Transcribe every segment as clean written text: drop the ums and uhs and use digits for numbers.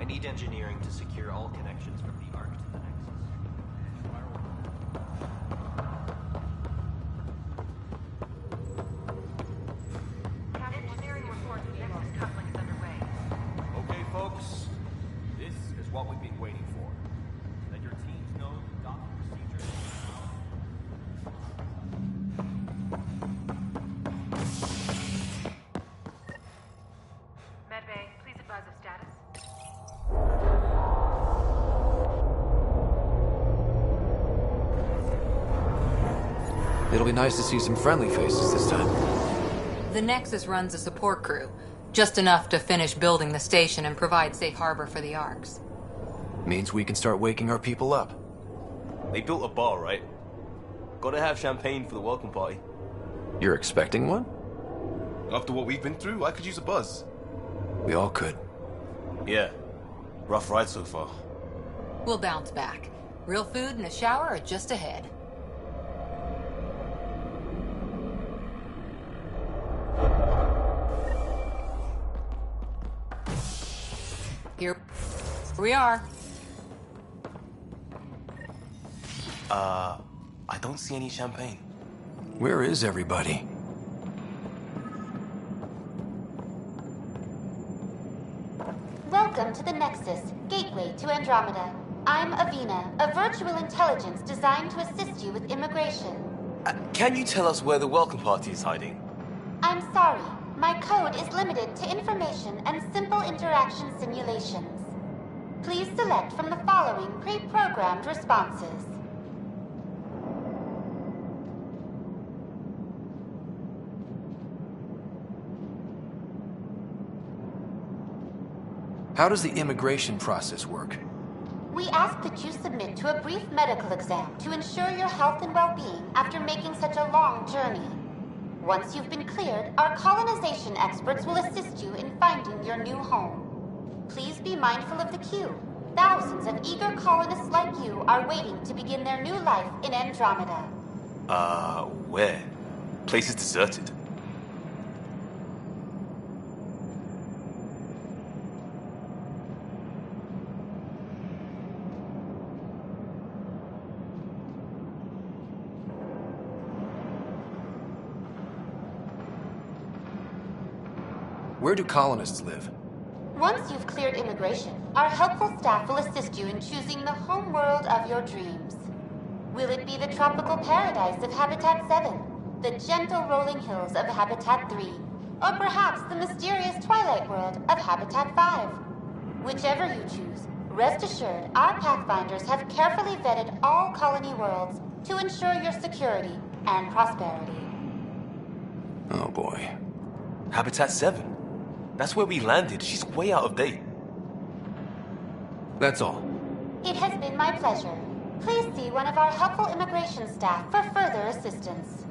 I need engineering to secure all connections from the Ark to the Nexus. Cat engineering reports the Nexus coupling is underway. Okay, folks. This is what we've been waiting for. Let your teams know the docking procedure. Medbay, please advise of status. It'll be nice to see some friendly faces this time. The Nexus runs a support crew. Just enough to finish building the station and provide safe harbor for the Arks. Means we can start waking our people up. They built a bar, right? Gotta have champagne for the welcome party. You're expecting one? After what we've been through, I could use a buzz. We all could. Yeah. Rough ride so far. We'll bounce back. Real food and a shower are just ahead. Here we are. I don't see any champagne. Where is everybody? Welcome to the Nexus, gateway to Andromeda. I'm Avina, a virtual intelligence designed to assist you with immigration. Can you tell us where the welcome party is hiding? I'm sorry, my code is limited to information and simple interaction simulations. Please select from the following pre-programmed responses. How does the immigration process work? We ask that you submit to a brief medical exam to ensure your health and well-being after making such a long journey. Once you've been cleared, our colonization experts will assist you in finding your new home. Please be mindful of the queue. Thousands of eager colonists like you are waiting to begin their new life in Andromeda. Where? Place is deserted. Where do colonists live? Once you've cleared immigration, our helpful staff will assist you in choosing the home world of your dreams. Will it be the tropical paradise of Habitat 7, the gentle rolling hills of Habitat 3, or perhaps the mysterious twilight world of Habitat 5? Whichever you choose, rest assured our Pathfinders have carefully vetted all colony worlds to ensure your security and prosperity. Oh boy. Habitat 7. That's where we landed. She's way out of date. That's all. It has been my pleasure. Please see one of our helpful immigration staff for further assistance.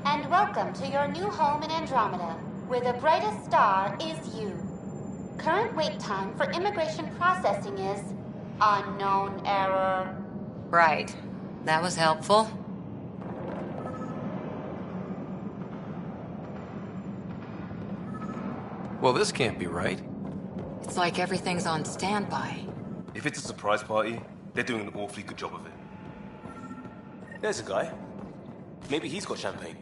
And welcome to your new home in Andromeda, where the brightest star is you. Current wait time for immigration processing is unknown error. Right. That was helpful. Well, this can't be right. It's like everything's on standby. If it's a surprise party, they're doing an awfully good job of it. There's a guy. Maybe he's got champagne.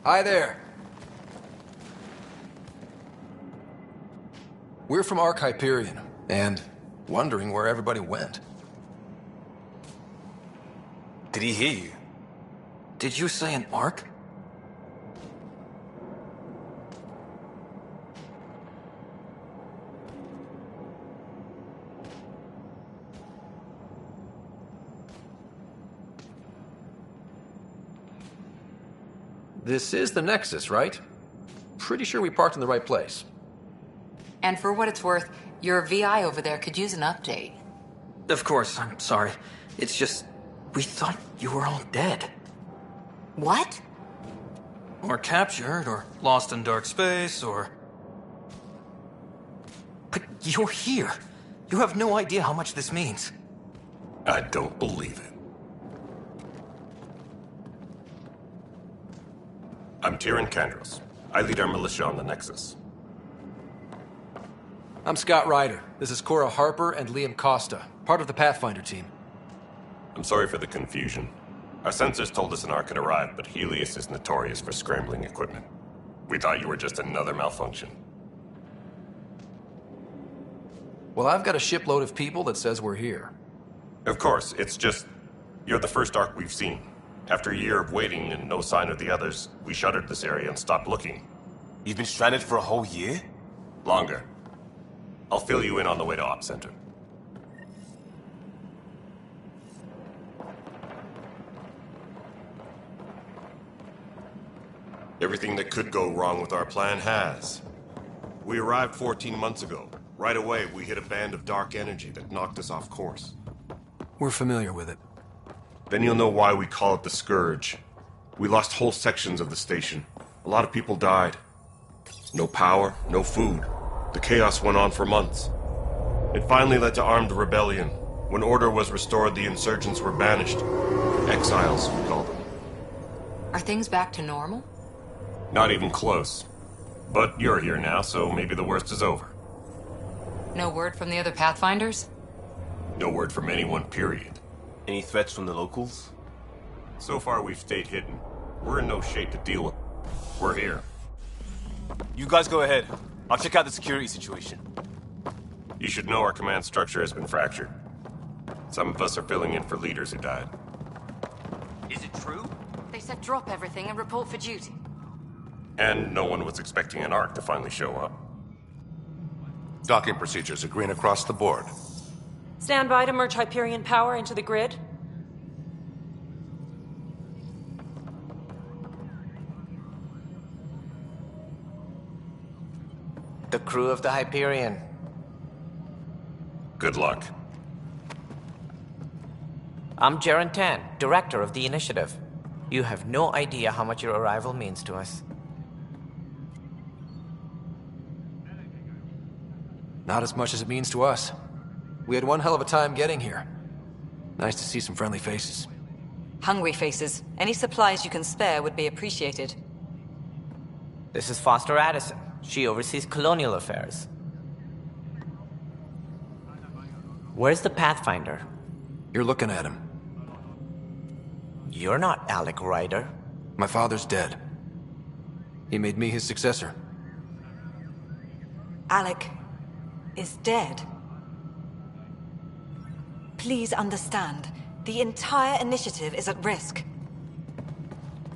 Hi there. We're from Ark Hyperion, and wondering where everybody went. Did he hear you? Did you say an Ark? This is the Nexus, right? Pretty sure we parked in the right place. And for what it's worth, your VI over there could use an update. Of course, I'm sorry. It's just, we thought you were all dead. What? Or captured, or lost in dark space, or... But you're here. You have no idea how much this means. I don't believe it. I'm Tyrion Kandros. I lead our militia on the Nexus. I'm Scott Ryder. This is Cora Harper and Liam Costa, part of the Pathfinder team. I'm sorry for the confusion. Our sensors told us an Ark had arrived, but Helios is notorious for scrambling equipment. We thought you were just another malfunction. Well, I've got a shipload of people that says we're here. Of course, it's just... you're the first Ark we've seen. After a year of waiting and no sign of the others, we shuttered this area and stopped looking. You've been stranded for a whole year? Longer. I'll fill you in on the way to Op Center. Everything that could go wrong with our plan has. We arrived 14 months ago. Right away, we hit a band of dark energy that knocked us off course. We're familiar with it. Then you'll know why we call it the Scourge. We lost whole sections of the station. A lot of people died. No power, no food. The chaos went on for months. It finally led to armed rebellion. When order was restored, the insurgents were banished. Exiles, we call them. Are things back to normal? Not even close. But you're here now, so maybe the worst is over. No word from the other Pathfinders? No word from anyone, period. Any threats from the locals? So far, we've stayed hidden. We're in no shape to deal with. We're here. You guys go ahead. I'll check out the security situation. You should know our command structure has been fractured. Some of us are filling in for leaders who died. Is it true? They said drop everything and report for duty. And no one was expecting an Ark to finally show up. Docking procedures are green across the board. Stand by to merge Hyperion power into the grid. The crew of the Hyperion. Good luck. I'm Jaren Tan, director of the initiative. You have no idea how much your arrival means to us. Not as much as it means to us. We had one hell of a time getting here. Nice to see some friendly faces. Hungry faces. Any supplies you can spare would be appreciated. This is Foster Addison. She oversees colonial affairs. Where's the Pathfinder? You're looking at him. You're not Alec Ryder. My father's dead. He made me his successor. Alec is dead. Please understand, the entire initiative is at risk.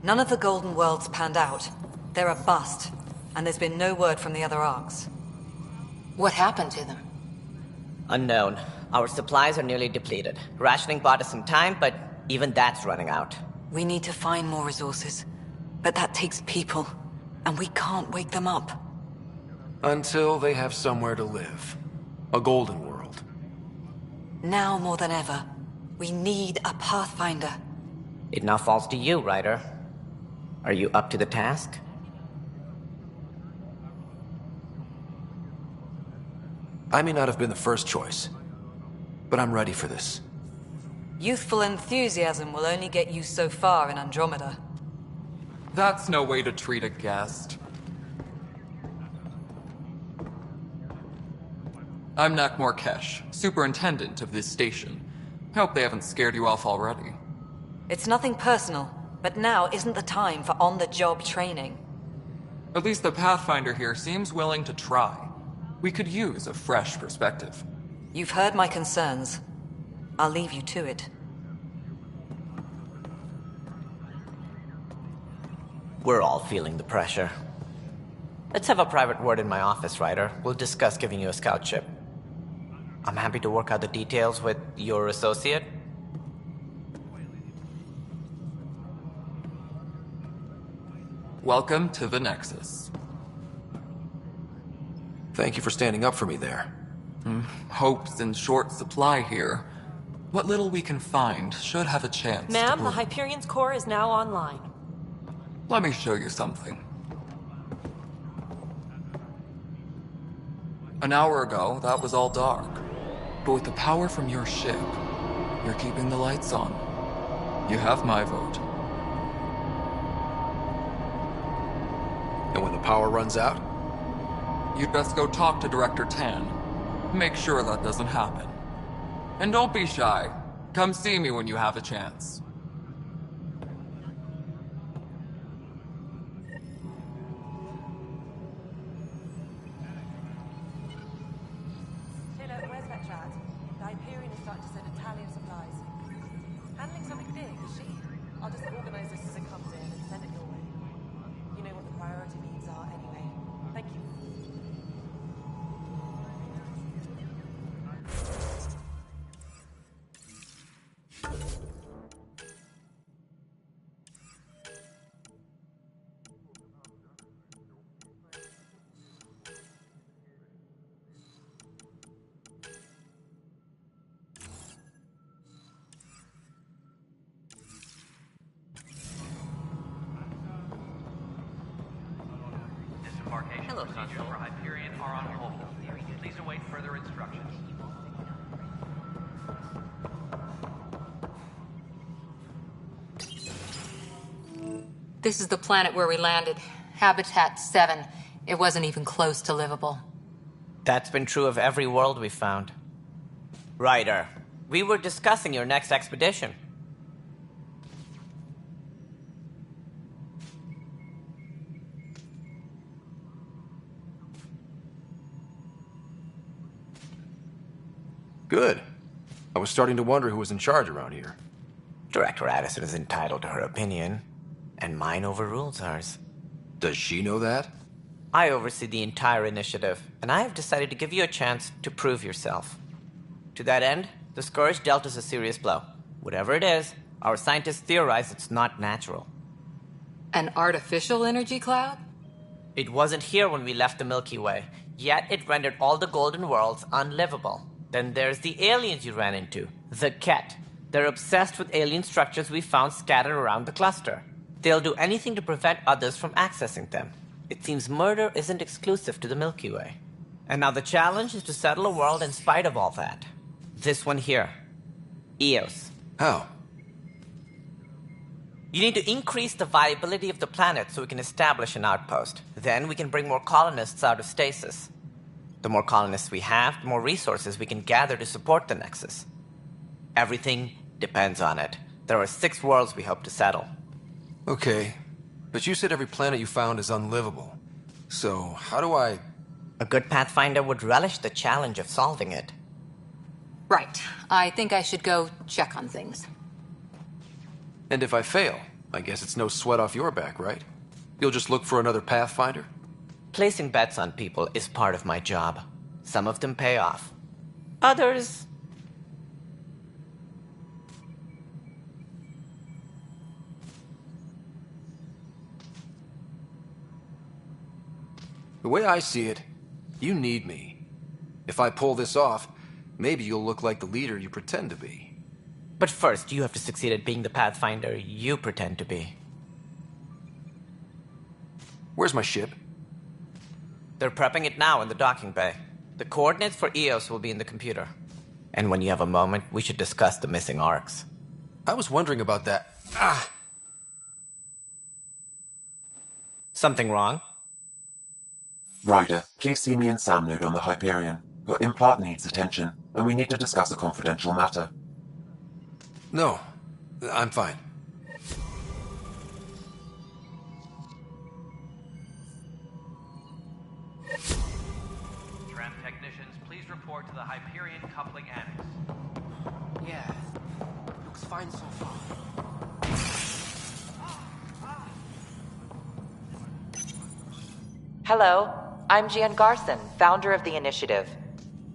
None of the Golden Worlds panned out. They're a bust, and there's been no word from the other arcs. What happened to them? Unknown. Our supplies are nearly depleted. Rationing bought us some time, but even that's running out. We need to find more resources, but that takes people, and we can't wake them up. Until they have somewhere to live. A golden world. Now more than ever, we need a Pathfinder. It now falls to you, Ryder. Are you up to the task? I may not have been the first choice, but I'm ready for this. Youthful enthusiasm will only get you so far in Andromeda. That's no way to treat a guest. I'm Nakmor Kesh, superintendent of this station. Hope they haven't scared you off already. It's nothing personal, but now isn't the time for on-the-job training. At least the Pathfinder here seems willing to try. We could use a fresh perspective. You've heard my concerns. I'll leave you to it. We're all feeling the pressure. Let's have a private word in my office, Ryder. We'll discuss giving you a scout ship. I'm happy to work out the details with your associate. Welcome to the Nexus. Thank you for standing up for me there. Hope's in short supply here. What little we can find should have a chance. Ma'am, the Hyperion's core is now online. Let me show you something. An hour ago, that was all dark. But with the power from your ship, you're keeping the lights on. You have my vote. And when the power runs out? You'd best go talk to Director Tan. Make sure that doesn't happen. And don't be shy. Come see me when you have a chance. Taylor, where's Vetrad? The Hyperion is starting to send a tally of supplies. Handling something big, is she? I'll just organize this as it comes in and send it your way. You know what the priority needs are anyway. Thank you. Disembarkation procedures for Hyperion are on hold. Please await further instructions. This is the planet where we landed. Habitat 7. It wasn't even close to livable. That's been true of every world we've found. Ryder, we were discussing your next expedition. Good. I was starting to wonder who was in charge around here. Director Addison is entitled to her opinion, and mine overrules hers. Does she know that? I oversee the entire initiative, and I have decided to give you a chance to prove yourself. To that end, the Scourge dealt us a serious blow. Whatever it is, our scientists theorize it's not natural. An artificial energy cloud? It wasn't here when we left the Milky Way, yet it rendered all the golden worlds unlivable. Then there's the aliens you ran into, the Ket. They're obsessed with alien structures we found scattered around the cluster. They'll do anything to prevent others from accessing them. It seems murder isn't exclusive to the Milky Way. And now the challenge is to settle a world in spite of all that. This one here. Eos. How? You need to increase the viability of the planet so we can establish an outpost. Then we can bring more colonists out of stasis. The more colonists we have, the more resources we can gather to support the Nexus. Everything depends on it. There are 6 worlds we hope to settle. Okay, but you said every planet you found is unlivable. So, how do I... A good Pathfinder would relish the challenge of solving it. Right. I think I should go check on things. And if I fail, I guess it's no sweat off your back, right? You'll just look for another Pathfinder? Placing bets on people is part of my job. Some of them pay off. Others... The way I see it, you need me. If I pull this off, maybe you'll look like the leader you pretend to be. But first, you have to succeed at being the Pathfinder you pretend to be. Where's my ship? They're prepping it now in the docking bay. The coordinates for Eos will be in the computer. And when you have a moment, we should discuss the missing arcs. I was wondering about that. Something wrong? Ryder, please see me and Sam Node on the Hyperion. Your implant needs attention, and we need to discuss a confidential matter. No, I'm fine. Tram technicians, please report to the Hyperion coupling annex. Yeah, looks fine so far. Hello, I'm Gian Garson, founder of the initiative.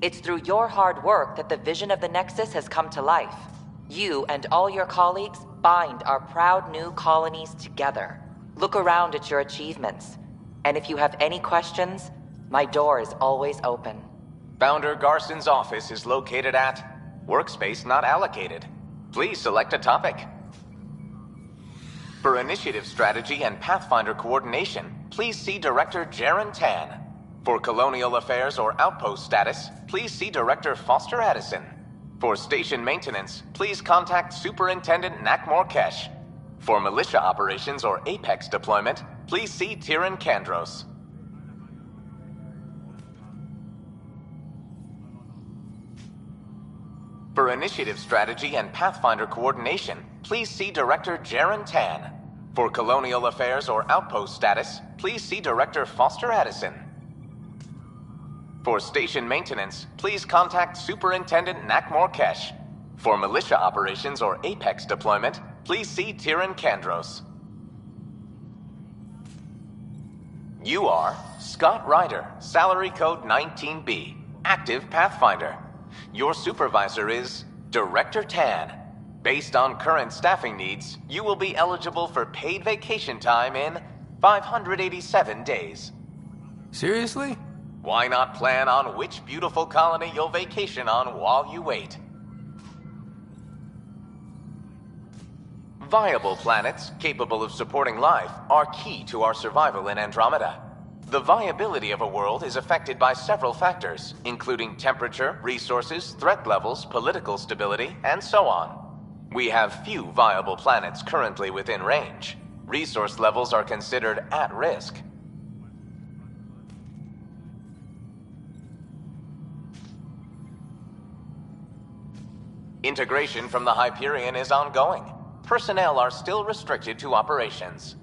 It's through your hard work that the vision of the Nexus has come to life. You and all your colleagues bind our proud new colonies together. Look around at your achievements. And if you have any questions, my door is always open. Founder Garson's office is located at Workspace Not Allocated. Please select a topic. For initiative strategy and Pathfinder coordination, please see Director Jaren Tan. For colonial affairs or outpost status, please see Director Foster Addison. For station maintenance, please contact Superintendent Nak Morkesh. For militia operations or Apex deployment, please see Tyran Kandros. For Initiative Strategy and Pathfinder Coordination, please see Director Jaren Tan. For Colonial Affairs or Outpost Status, please see Director Foster Addison. For Station Maintenance, please contact Superintendent Nakmor Kesh. For Militia Operations or Apex Deployment, please see Tyran Kandros. You are Scott Ryder, Salary Code 19B, Active Pathfinder. Your supervisor is Director Tan. Based on current staffing needs, you will be eligible for paid vacation time in 587 days. Seriously? Why not plan on which beautiful colony you'll vacation on while you wait? Viable planets capable of supporting life are key to our survival in Andromeda. The viability of a world is affected by several factors, including temperature, resources, threat levels, political stability, and so on. We have few viable planets currently within range. Resource levels are considered at risk. Integration from the Hyperion is ongoing. Personnel are still restricted to operations.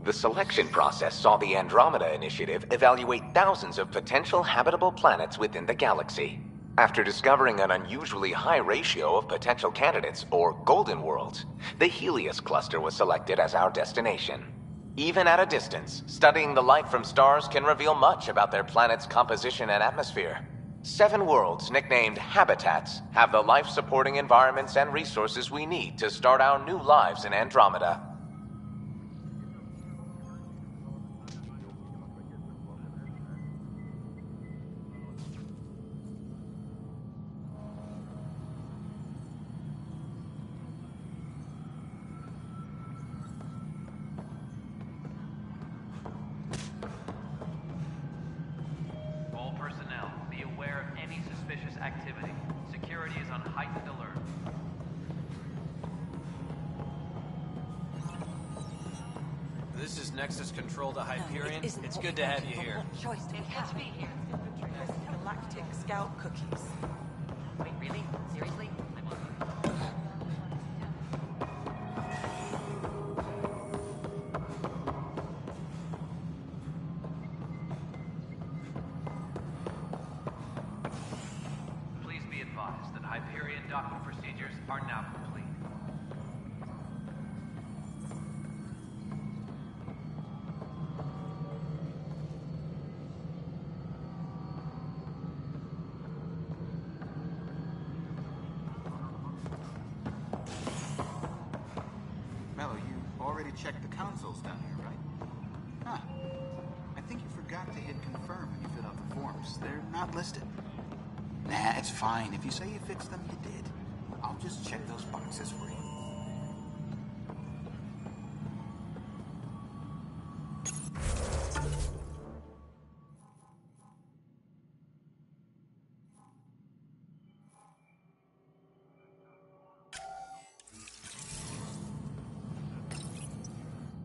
The selection process saw the Andromeda Initiative evaluate thousands of potential habitable planets within the galaxy. After discovering an unusually high ratio of potential candidates, or golden worlds, the Helios cluster was selected as our destination. Even at a distance, studying the light from stars can reveal much about their planet's composition and atmosphere. 7 worlds, nicknamed habitats, have the life-supporting environments and resources we need to start our new lives in Andromeda. All personnel, be aware of any suspicious activity. Security is on heightened alert. This is Nexus Control to Hyperion. It's good to have you here. Choice to be here. Galactic Scout cookies. Wait, really? Seriously? Please be advised that Hyperion docking procedures are now complete. Mello, you already checked the consoles down here, right? Huh. I think you forgot to hit confirm when you filled out the forms. They're not listed. Nah, it's fine. If you say you fixed them, you did. I'll just check those boxes for you.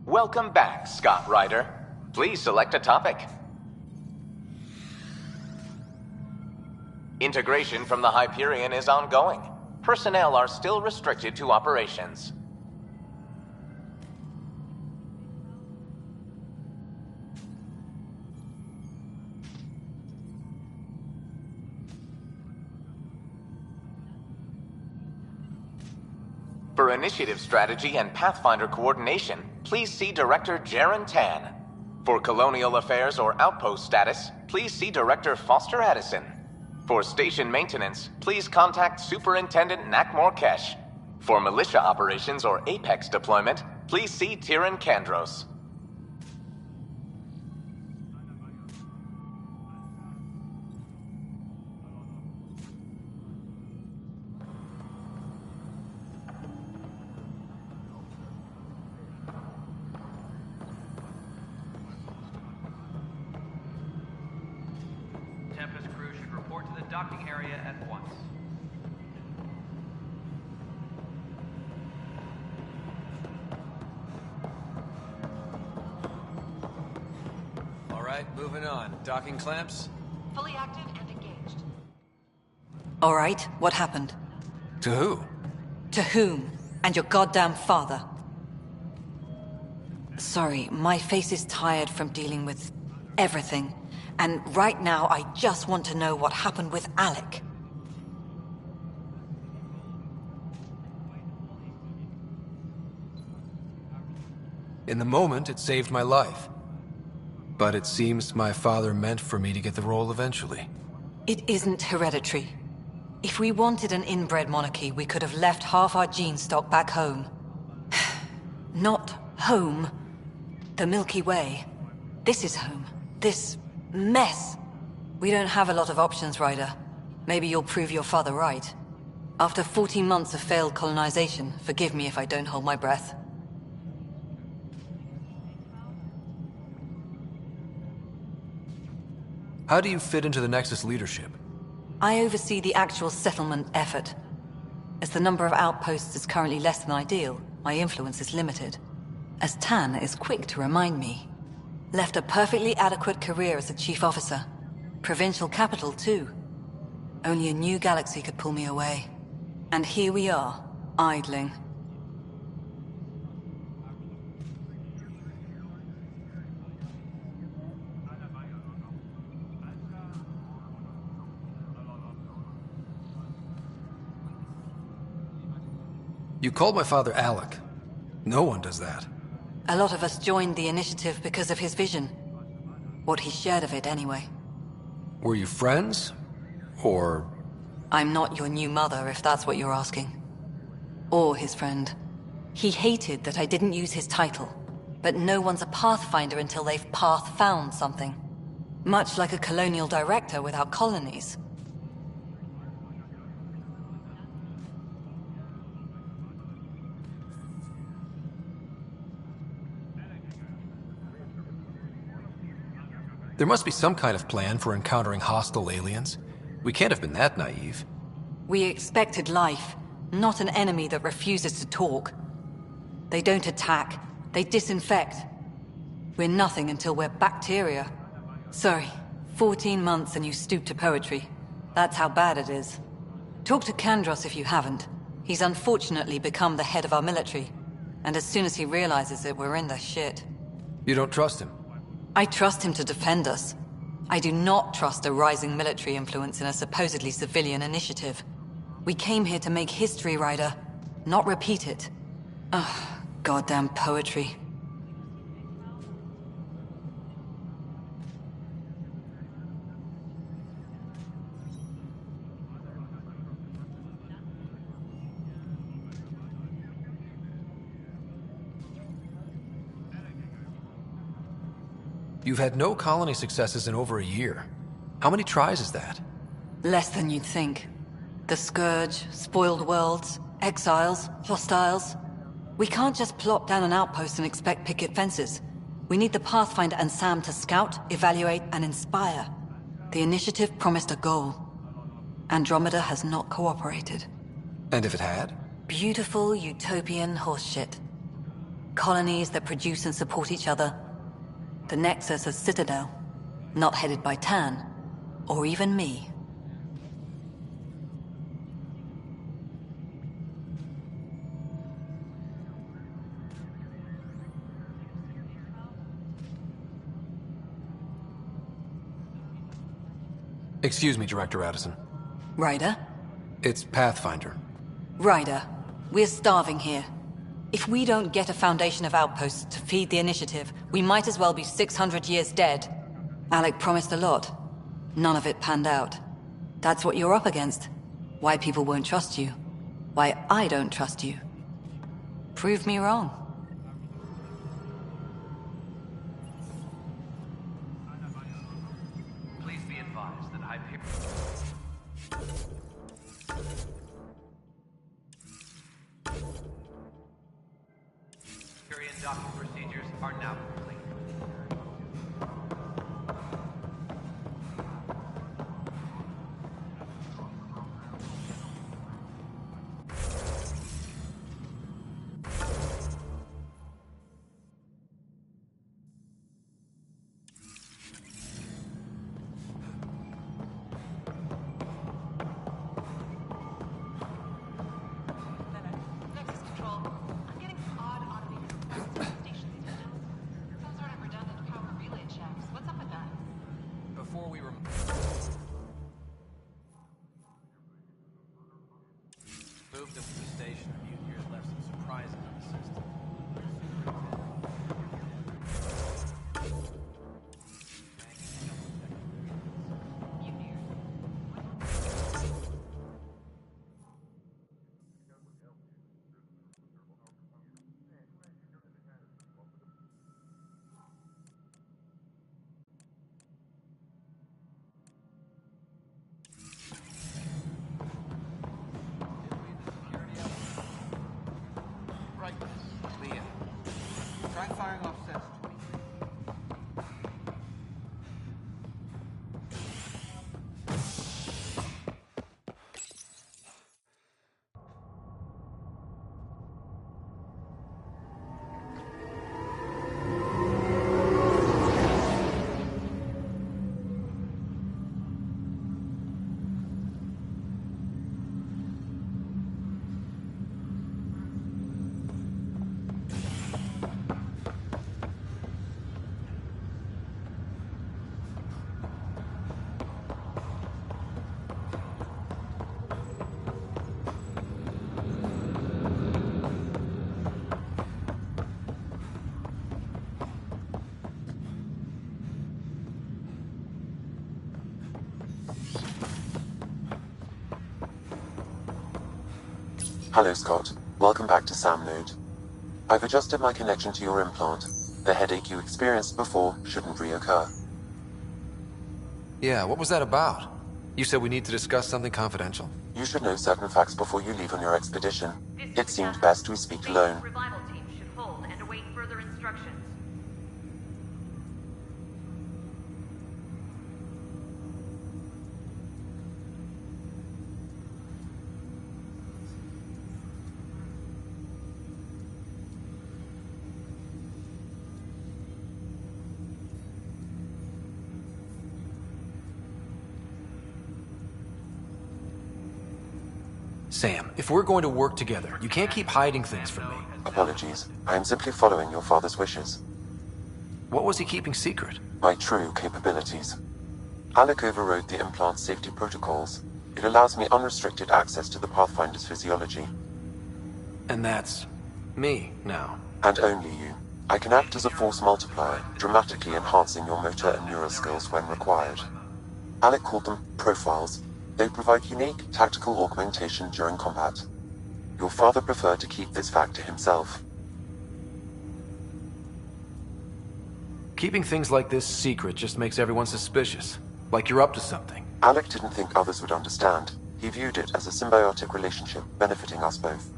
Welcome back, Scott Ryder. Please select a topic. Integration from the Hyperion is ongoing. Personnel are still restricted to operations. For Initiative Strategy and Pathfinder Coordination, please see Director Jaren Tan. For Colonial Affairs or Outpost Status, please see Director Foster Addison. For Station Maintenance, please contact Superintendent Nakmor Kesh. For Militia Operations or Apex Deployment, please see Tyran Kandros. Tempest crew should report to the docking area at once. All right, moving on. Docking clamps? Fully active and engaged. All right, what happened? To who? To whom? And your goddamn father. Sorry, my face is tired from dealing with everything. And right now, I just want to know what happened with Alec. In the moment, it saved my life. But it seems my father meant for me to get the role eventually. It isn't hereditary. If we wanted an inbred monarchy, we could have left half our gene stock back home. Not home. The Milky Way. This is home. This mess. We don't have a lot of options, Ryder. Maybe you'll prove your father right. After 14 months of failed colonization, forgive me if I don't hold my breath. How do you fit into the Nexus leadership? I oversee the actual settlement effort. As the number of outposts is currently less than ideal, my influence is limited. As Tan is quick to remind me. Left a perfectly adequate career as a chief officer. Provincial capital, too. Only a new galaxy could pull me away. And here we are, idling. You called my father Alec. No one does that. A lot of us joined the initiative because of his vision. What he shared of it, anyway. Were you friends? Or... I'm not your new mother, if that's what you're asking. Or his friend. He hated that I didn't use his title. But no one's a pathfinder until they've path-found something. Much like a colonial director without colonies. There must be some kind of plan for encountering hostile aliens. We can't have been that naive. We expected life, not an enemy that refuses to talk. They don't attack, they disinfect. We're nothing until we're bacteria. Sorry, 14 months and you stoop to poetry. That's how bad it is. Talk to Kandros if you haven't. He's unfortunately become the head of our military. And as soon as he realizes it, we're in the shit. You don't trust him? I trust him to defend us. I do not trust a rising military influence in a supposedly civilian initiative. We came here to make history, Ryder, not repeat it. Ugh, goddamn poetry. You've had no colony successes in over a year. How many tries is that? Less than you'd think. The Scourge, spoiled worlds, exiles, hostiles. We can't just plop down an outpost and expect picket fences. We need the Pathfinder and Sam to scout, evaluate, and inspire. The initiative promised a goal. Andromeda has not cooperated. And if it had? Beautiful utopian horseshit. Colonies that produce and support each other. The Nexus as Citadel. Not headed by Tan. Or even me. Excuse me, Director Addison. Ryder? It's Pathfinder. Ryder, we're starving here. If we don't get a foundation of outposts to feed the initiative, we might as well be 600 years dead. Alec promised a lot. None of it panned out. That's what you're up against. Why people won't trust you. Why I don't trust you. Prove me wrong. Please be advised that Hyperion docking procedures are now complete. before we moved them to the station, the mutineers left some surprises in the system. Right. Leah. Try firing off sets 23. Hello, Scott. Welcome back to Sam Node. I've adjusted my connection to your implant. The headache you experienced before shouldn't reoccur. Yeah, what was that about? You said we need to discuss something confidential? You should know certain facts before you leave on your expedition. It seemed best we speak alone. Revival team should hold and await further instructions. Sam, if we're going to work together, you can't keep hiding things from me. Apologies. I am simply following your father's wishes. What was he keeping secret? My true capabilities. Alec overrode the implant's safety protocols. It allows me unrestricted access to the Pathfinder's physiology. And that's me now. And only you. I can act as a force multiplier, dramatically enhancing your motor and neural skills when required. Alec called them profiles. They provide unique tactical augmentation during combat. Your father preferred to keep this fact to himself. Keeping things like this secret just makes everyone suspicious. Like you're up to something. Alec didn't think others would understand. He viewed it as a symbiotic relationship benefiting us both.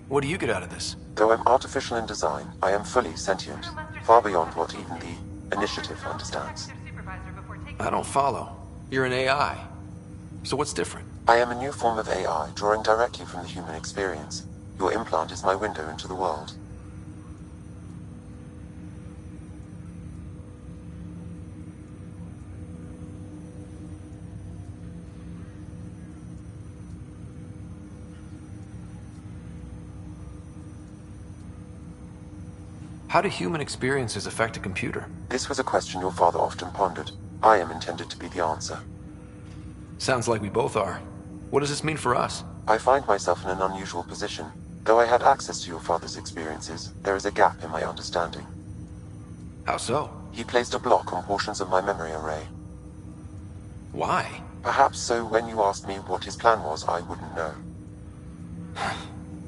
What do you get out of this? Though I'm artificial in design, I am fully sentient, far beyond what even the Initiative understands. I don't follow. You're an AI. So what's different? I am a new form of AI, drawing directly from the human experience. Your implant is my window into the world. How do human experiences affect a computer? This was a question your father often pondered. I am intended to be the answer. Sounds like we both are. What does this mean for us? I find myself in an unusual position. Though I had access to your father's experiences, there is a gap in my understanding. How so? He placed a block on portions of my memory array. Why? Perhaps so when you asked me what his plan was, I wouldn't know.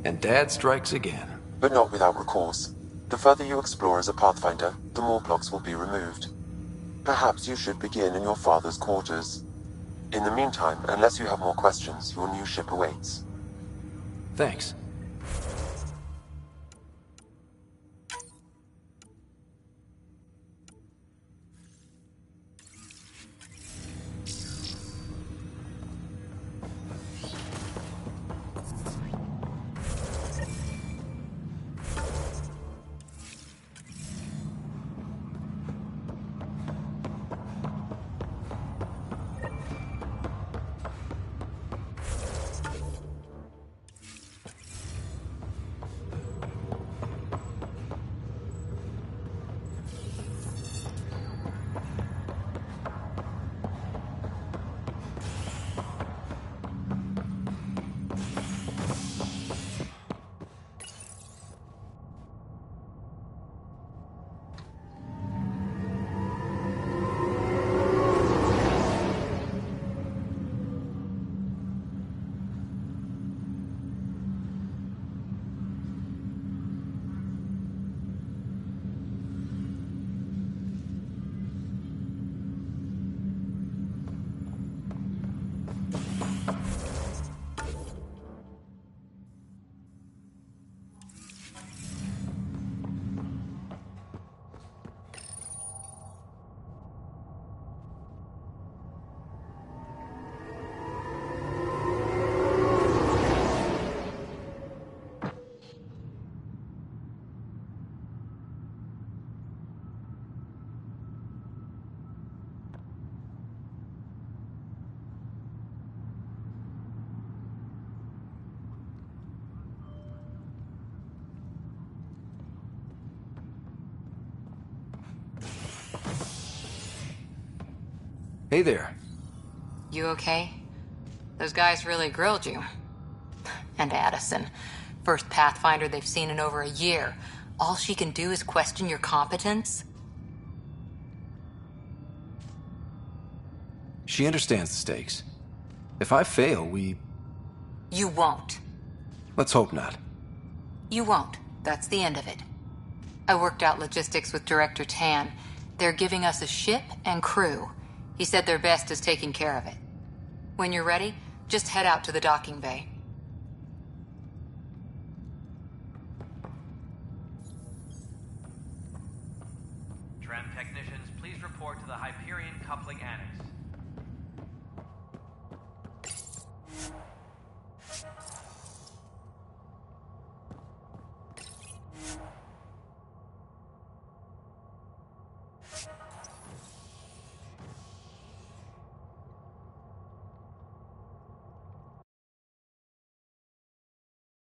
And Dad strikes again. But not without recourse. The further you explore as a Pathfinder, the more blocks will be removed. Perhaps you should begin in your father's quarters. In the meantime, unless you have more questions, your new ship awaits. Thanks. Hey there. You okay? Those guys really grilled you. And Addison. First Pathfinder they've seen in over a year. All she can do is question your competence? She understands the stakes. If I fail, You won't. Let's hope not. You won't. That's the end of it. I worked out logistics with Director Tan. They're giving us a ship and crew. He said their best is taking care of it. When you're ready, just head out to the docking bay. Tram technicians, please report to the Hyperion Coupling Annex.